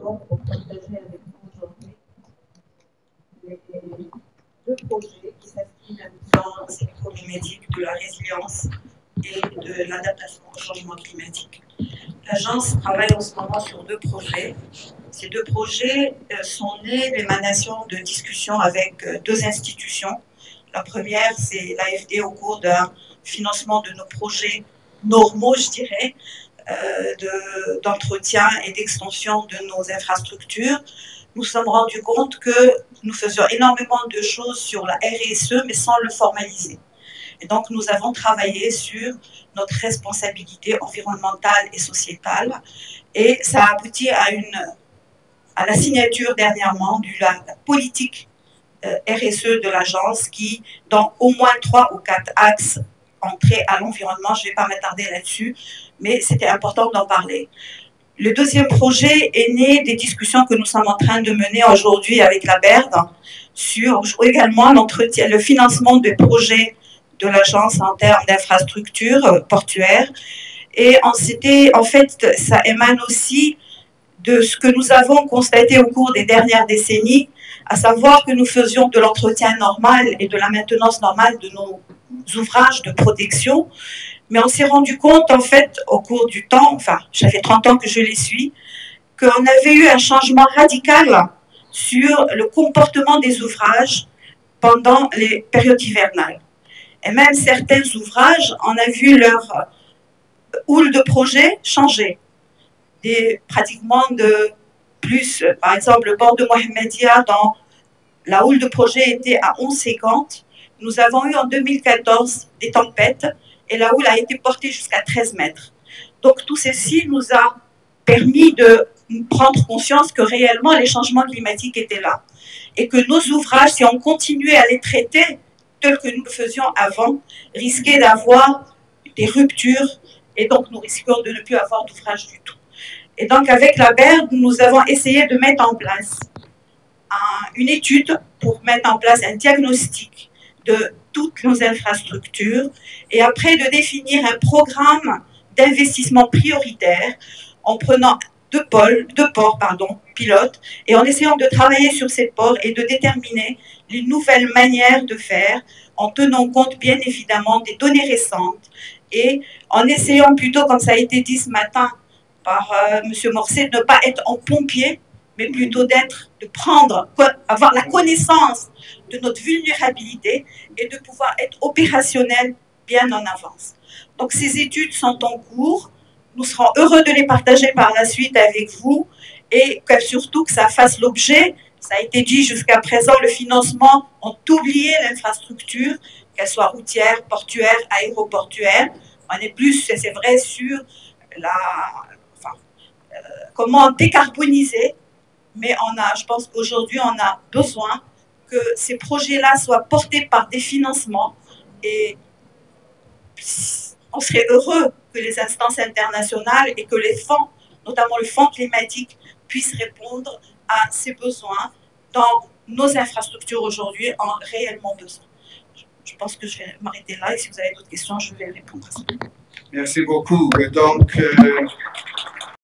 d'accord pour partager avec vous aujourd'hui les deux projets qui s'inscrivent dans cette problématique de la résilience et de l'adaptation au changement climatique. L'agence travaille en ce moment sur deux projets. Ces deux projets sont nés d'émanation de discussions avec deux institutions. La première, c'est l'AFD au cours d'un financement de nos projets normaux, je dirais, d'entretien et d'extension de nos infrastructures. Nous nous sommes rendus compte que nous faisions énormément de choses sur la RSE, mais sans le formaliser. Et donc, nous avons travaillé sur notre responsabilité environnementale et sociétale, et ça a abouti à la signature dernièrement de la politique RSE de l'agence qui, dans au moins 3 ou 4 axes entrés à l'environnement, je ne vais pas m'attarder là-dessus, mais c'était important d'en parler. Le deuxième projet est né des discussions que nous sommes en train de mener aujourd'hui avec la BERD sur également l'entretien, le financement des projets de l'agence en termes d'infrastructures portuaires. Et en fait, ça émane aussi de ce que nous avons constaté au cours des dernières décennies, à savoir que nous faisions de l'entretien normal et de la maintenance normale de nos ouvrages de protection, mais on s'est rendu compte, en fait, au cours du temps, enfin, ça fait 30 ans que je les suis, qu'on avait eu un changement radical sur le comportement des ouvrages pendant les périodes hivernales. Et même certains ouvrages, on a vu leur houle de projet changer. Pratiquement de plus, par exemple, le port de Mohammedia, dans la houle de projet était à 11,50. Nous avons eu en 2014 des tempêtes et la houle a été portée jusqu'à 13 mètres. Donc tout ceci nous a permis de prendre conscience que réellement les changements climatiques étaient là et que nos ouvrages, si on continuait à les traiter tels que nous le faisions avant, risquaient d'avoir des ruptures et donc nous risquions de ne plus avoir d'ouvrage du tout. Et donc avec la BERD, nous avons essayé de mettre en place une étude pour mettre en place un diagnostic de toutes nos infrastructures et après de définir un programme d'investissement prioritaire en prenant deux ports pilotes et en essayant de travailler sur ces ports et de déterminer les nouvelles manières de faire en tenant compte bien évidemment des données récentes et en essayant plutôt, comme ça a été dit ce matin par M. Morcet, de ne pas être en pompier, mais plutôt avoir la connaissance de notre vulnérabilité et de pouvoir être opérationnel bien en avance. Donc ces études sont en cours, nous serons heureux de les partager par la suite avec vous et surtout que ça fasse l'objet, ça a été dit jusqu'à présent, le financement, on oublié l'infrastructure, qu'elle soit routière, portuaire, aéroportuaire, on est plus, c'est vrai, sur comment décarboniser, mais je pense qu'aujourd'hui, on a besoin que ces projets-là soient portés par des financements et on serait heureux que les instances internationales et que les fonds, notamment le fonds climatique, puissent répondre à ces besoins dans nos infrastructures aujourd'hui en réellement besoin. Je pense que je vais m'arrêter là et si vous avez d'autres questions, je vais répondre à ça. Merci beaucoup. Donc,